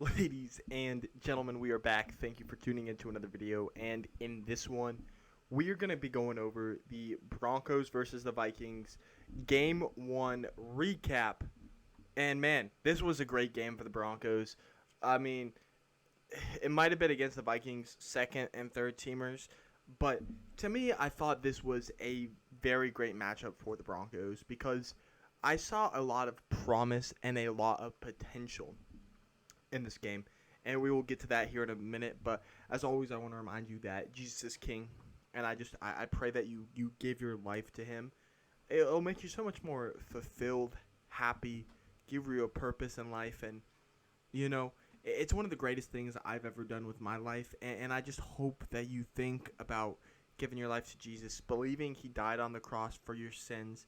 Ladies and gentlemen, we are back. Thank you for tuning into another video. And in this one, we are going to be going over the Broncos versus the Vikings Game 1 recap. And man, this was a great game for the Broncos. I mean, it might have been against the Vikings' second and third teamers, but to me, I thought this was a very great matchup for the Broncos because I saw a lot of promise and a lot of potential in this game, and we will get to that here in a minute. But as always, I want to remind you that Jesus is King, and I pray that you give your life to Him. It'll make you so much more fulfilled, happy, give you a purpose in life, and it's one of the greatest things I've ever done with my life, and I just hope that you think about giving your life to Jesus, believing He died on the cross for your sins,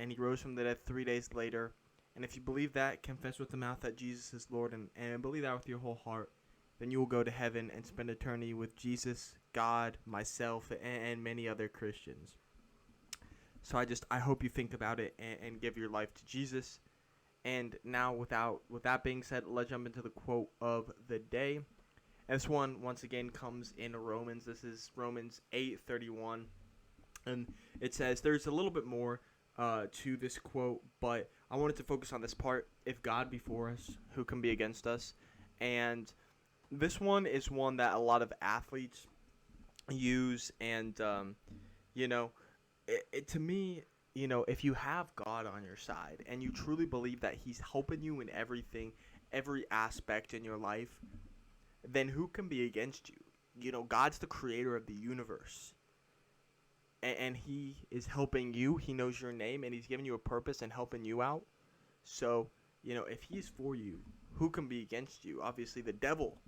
and He rose from the dead 3 days later. And if you believe that, confess with the mouth that Jesus is Lord, and believe that with your whole heart, then you will go to heaven and spend eternity with Jesus, God, myself, and many other Christians. So I hope you think about it and give your life to Jesus. And now, with that being said, let's jump into the quote of the day. And this one, once again, comes in Romans. This is Romans 8:31. And it says, there's a little bit more to this quote, but I wanted to focus on this part. If God be for us, who can be against us? And this one is one that a lot of athletes use, and to me, if you have God on your side and you truly believe that He's helping you in everything, every aspect in your life, then who can be against you? God's the creator of the universe. And He is helping you. He knows your name, and He's giving you a purpose and helping you out. So, if He's for you, who can be against you? Obviously, the devil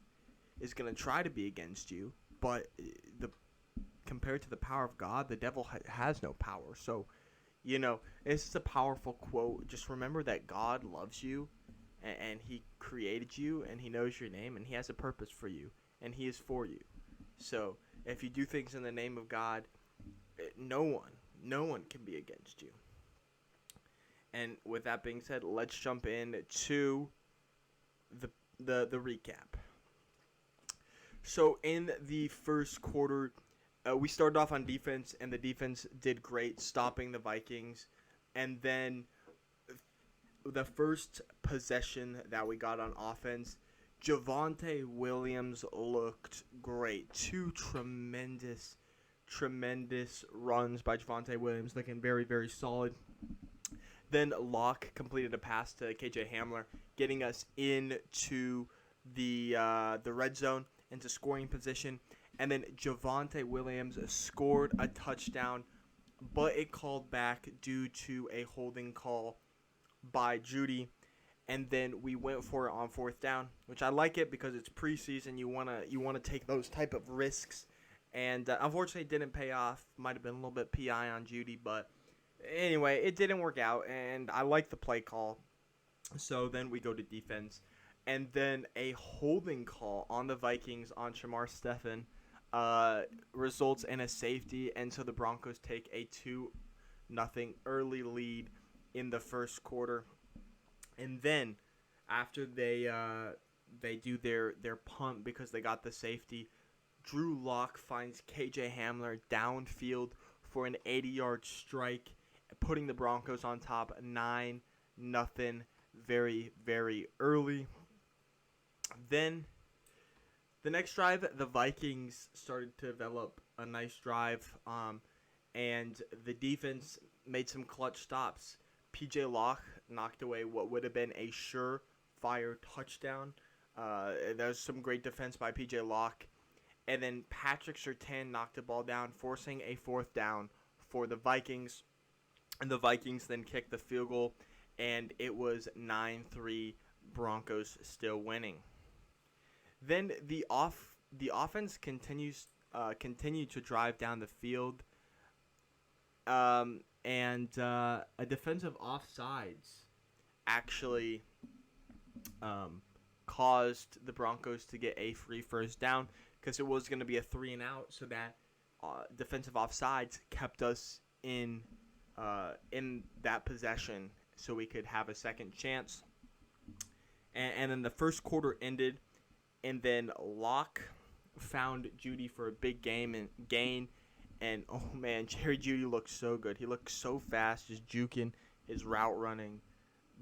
is going to try to be against you, but compared to the power of God, the devil has no power. So, this is a powerful quote. Just remember that God loves you, and He created you, and He knows your name, and He has a purpose for you, and He is for you. So, if you do things in the name of God, no one can be against you. And with that being said, let's jump in to the recap. So in the first quarter, we started off on defense, and the defense did great, stopping the Vikings. And then the first possession that we got on offense, Javonte Williams looked great. Two tremendous runs by Javonte Williams, looking very, very solid. Then Locke completed a pass to KJ Hamler, getting us into the red zone, into scoring position. And then Javonte Williams scored a touchdown, but it called back due to a holding call by Judy. And then we went for it on fourth down, which I like it because it's preseason. You wanna take those type of risks. And unfortunately, it didn't pay off. Might have been a little bit PI on Judy, but anyway, it didn't work out, and I like the play call. So then we go to defense, and then a holding call on the Vikings on Shamar Stephen results in a safety, and so the Broncos take a 2-0 early lead in the first quarter. And then after they do their punt because they got the safety, Drew Lock finds KJ Hamler downfield for an 80-yard strike, putting the Broncos on top 9-0 very, very early. Then the next drive, the Vikings started to develop a nice drive, and the defense made some clutch stops. PJ Locke knocked away what would have been a surefire touchdown. There was some great defense by PJ Locke. And then Patrick Surtain knocked the ball down, forcing a fourth down for the Vikings. And the Vikings then kicked the field goal, and it was 9-3, Broncos still winning. Then the offense continued to drive down the field, and a defensive offsides actually caused the Broncos to get a free first down, because it was going to be a 3-and-out, so that defensive offsides kept us in that possession so we could have a second chance. And then the first quarter ended, and then Locke found Judy for a big gain. And, oh, man, Jerry Judy looked so good. He looked so fast, just juking, his route running,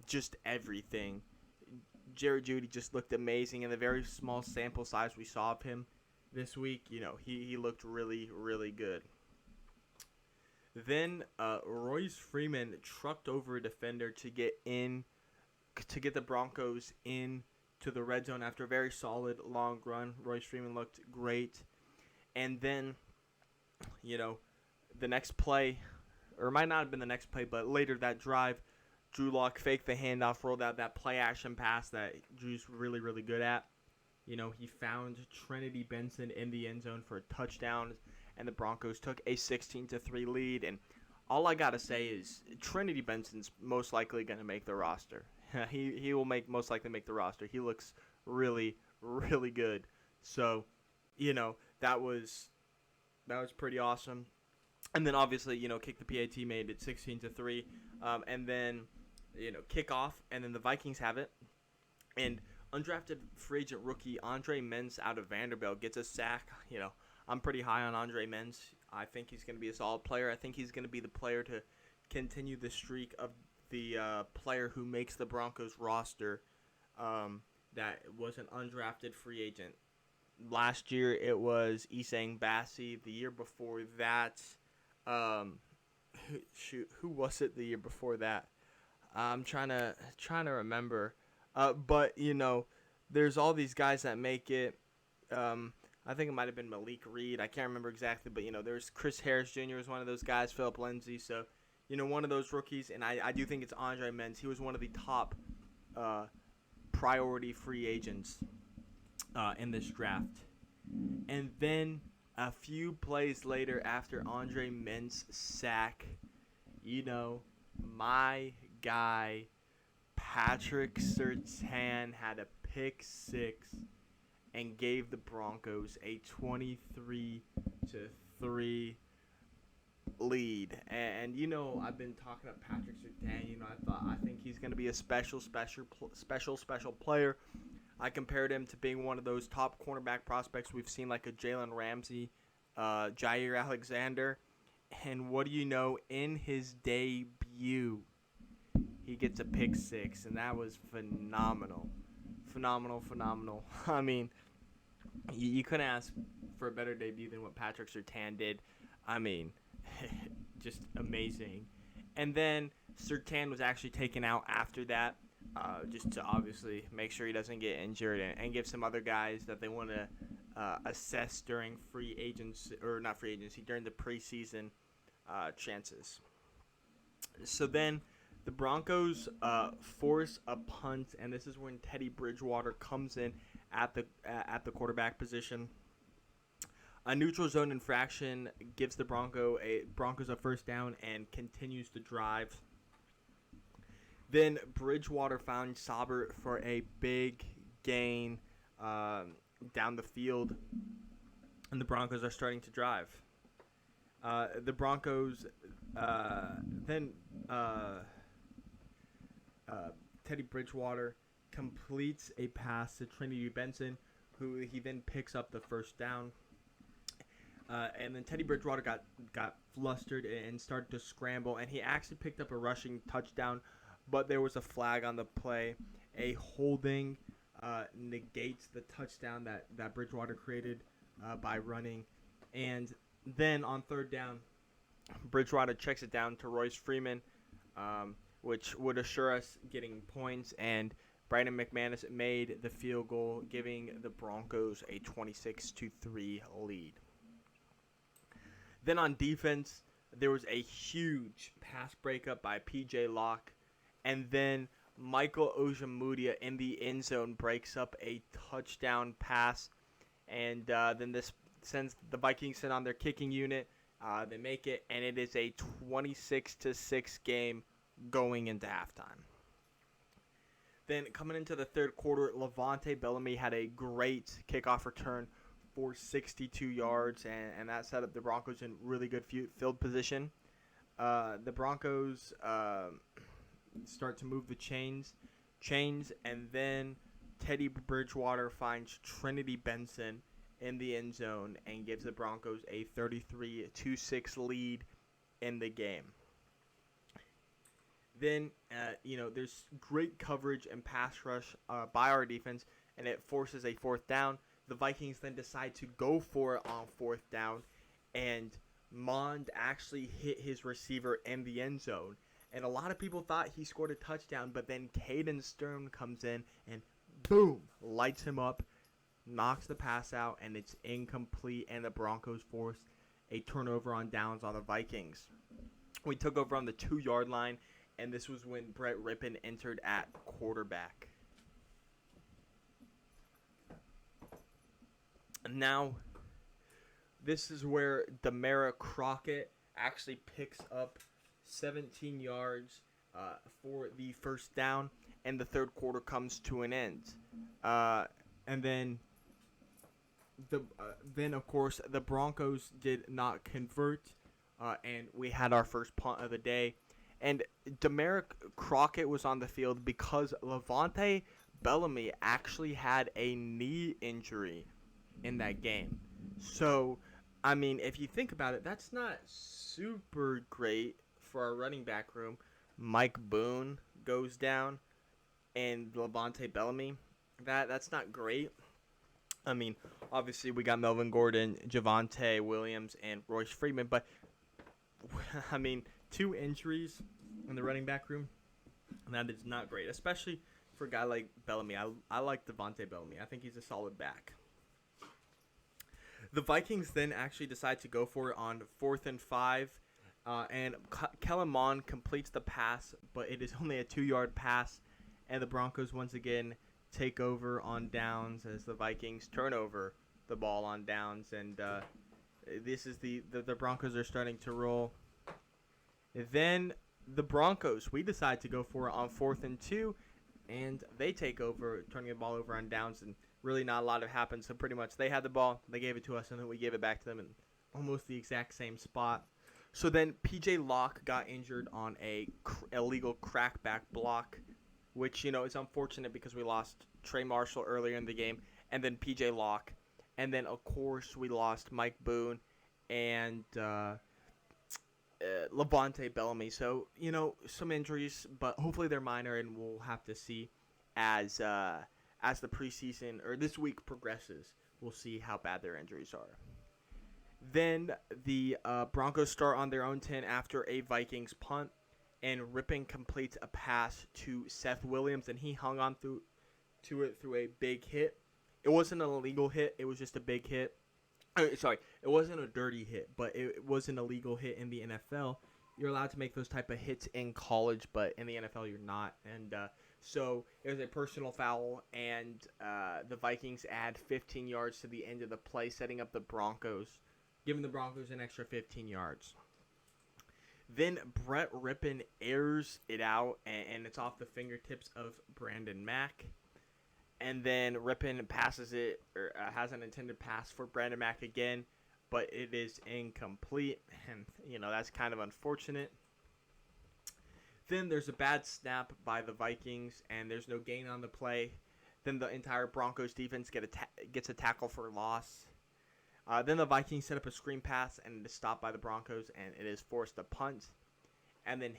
just everything. Jerry Judy just looked amazing. In the very small sample size we saw of him this week, he looked really, really good. Then Royce Freeman trucked over a defender to get the Broncos in to the red zone after a very solid long run. Royce Freeman looked great. And then, the next play, or it might not have been the next play, but later that drive, Drew Lock faked the handoff, rolled out that play action pass that Drew's really, really good at. He found Trinity Benson in the end zone for a touchdown, and the Broncos took a 16-3 lead. And all I gotta say is Trinity Benson's most likely gonna make the roster. He will most likely make the roster. He looks really, really good. So, that was pretty awesome. And then obviously, kick the PAT made it 16-3, and then kickoff, and then the Vikings have it, and undrafted free agent rookie Andre Mintz out of Vanderbilt gets a sack. I'm pretty high on Andre Mintz. I think he's going to be a solid player. I think he's going to be the player to continue the streak of the player who makes the Broncos roster that was an undrafted free agent. Last year it was Isang Bassi. The year before that, who was it the year before that? I'm trying to remember. But there's all these guys that make it. I think it might have been Malik Reed. I can't remember exactly, but there's Chris Harris Jr. was one of those guys. Philip Lindsay. So one of those rookies, and I do think it's Andre Mintz. He was one of the top priority free agents in this draft. And then a few plays later, after Andre Mintz's sack, my guy Patrick Surtain had a pick six and gave the Broncos a 23-3 lead. And I've been talking about Patrick Surtain. I think he's going to be a special player. I compared him to being one of those top cornerback prospects we've seen, like a Jalen Ramsey, Jair Alexander. And what do you know? In his debut, he gets a pick six, and that was phenomenal. Phenomenal. I mean, you couldn't ask for a better debut than what Patrick Surtain did. I mean, just amazing. And then Surtain was actually taken out after that, just to obviously make sure he doesn't get injured and give some other guys that they want to assess during during the preseason chances. So then the Broncos force a punt, and this is when Teddy Bridgewater comes in at the quarterback position. A neutral zone infraction gives the Broncos a first down and continues the drive. Then Bridgewater found Sauber for a big gain down the field, and the Broncos are starting to drive. The Broncos then Teddy Bridgewater completes a pass to Trinity Benson, who he then picks up the first down. And then Teddy Bridgewater got flustered and started to scramble, and he actually picked up a rushing touchdown, but there was a flag on the play. A holding negates the touchdown that Bridgewater created by running. And then on third down, Bridgewater checks it down to Royce Freeman, which would assure us getting points, and Brandon McManus made the field goal, giving the Broncos a 26-3 lead. Then on defense, there was a huge pass breakup by P.J. Locke, and then Michael Ojemudia in the end zone breaks up a touchdown pass, and then this sends the Vikings in on their kicking unit. They make it, and it is a 26-6 game going into halftime. Then coming into the third quarter, Levante Bellamy had a great kickoff return for 62 yards, and that set up the Broncos in really good field position. The Broncos start to move the chains. chains, and then Teddy Bridgewater finds Trinity Benson in the end zone and gives the Broncos a 33-6 lead in the game. Then, there's great coverage and pass rush by our defense, and it forces a fourth down. The Vikings then decide to go for it on fourth down, and Mond actually hit his receiver in the end zone. And a lot of people thought he scored a touchdown, but then Caden Stern comes in and boom, lights him up, knocks the pass out, and it's incomplete, and the Broncos force a turnover on downs on the Vikings. We took over on the 2-yard line, and this was when Brett Rippon entered at quarterback. Now, this is where Demara Crockett actually picks up 17 yards for the first down, and the third quarter comes to an end. And then of course, the Broncos did not convert, and we had our first punt of the day. And Demara Crockett was on the field because Levante Bellamy actually had a knee injury in that game. So, I mean, if you think about it, that's not super great for our running back room. Mike Boone goes down, and Levante Bellamy. That's not great. I mean, obviously we got Melvin Gordon, Javonte Williams, and Royce Freeman, but I mean, 2 injuries in the running back room, and that is not great, especially for a guy like Bellamy. I like Devontae Bellamy. I think he's a solid back. The Vikings then actually decide to go for it on 4th and 5, and Kellen Mond completes the pass, but it is only a 2-yard pass, and the Broncos once again take over on downs as the Vikings turn over the ball on downs, and this is the Broncos are starting to roll. Then the Broncos, we decide to go for it on 4th and 2, and they take over, turning the ball over on downs, and really not a lot happens. So pretty much they had the ball, they gave it to us, and then we gave it back to them in almost the exact same spot. So then P.J. Locke got injured on a illegal crackback block, which, is unfortunate because we lost Trey Marshall earlier in the game, and then P.J. Locke. And then, of course, we lost Mike Boone and Levante Bellamy. So, some injuries, but hopefully they're minor, and we'll have to see as the preseason or this week progresses. We'll see how bad their injuries are. Then the Broncos start on their own 10 after a Vikings punt, and Rippon completes a pass to Seth Williams, and he hung on to it through a big hit. It wasn't an illegal hit. It was just a big hit. It wasn't a dirty hit, but it was an illegal hit in the NFL. You're allowed to make those type of hits in college, but in the NFL you're not. And so it was a personal foul, and the Vikings add 15 yards to the end of the play, setting up the Broncos, giving the Broncos an extra 15 yards. Then Brett Rippon airs it out, and it's off the fingertips of Brandon Mack. And then Rippon passes it, or has an intended pass for Brandon Mack again, but it is incomplete. And, that's kind of unfortunate. Then there's a bad snap by the Vikings, and there's no gain on the play. Then the entire Broncos defense gets a tackle for loss. Then the Vikings set up a screen pass, and it is stopped by the Broncos, and it is forced to punt. And then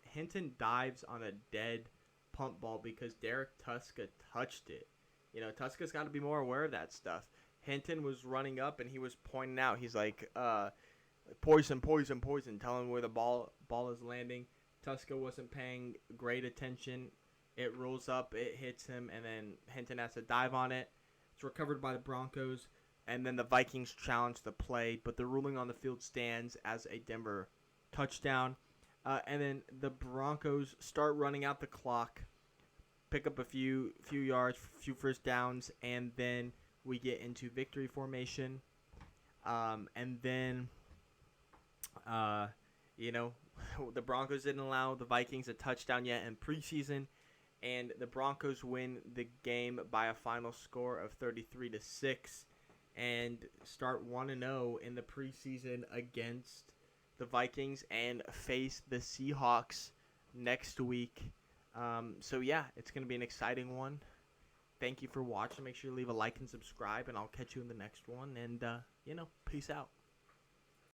Hinton dives on a dead punt ball because Derek Tuska touched it. Tuska's got to be more aware of that stuff. Hinton was running up, and he was pointing out. He's like, poison, poison, poison, telling where the ball is landing. Tuska wasn't paying great attention. It rolls up, it hits him, and then Hinton has to dive on it. It's recovered by the Broncos. And then the Vikings challenge the play, but the ruling on the field stands as a Denver touchdown. And then the Broncos start running out the clock, pick up a few yards, few first downs, and then we get into victory formation. And then, the Broncos didn't allow the Vikings a touchdown yet in preseason, and the Broncos win the game by a final score of 33-6. And start 1-0 in the preseason against the Vikings and face the Seahawks next week So yeah, it's gonna be an exciting one. Thank you for watching. Make sure you leave a like and subscribe, and I'll catch you in the next one. And peace out.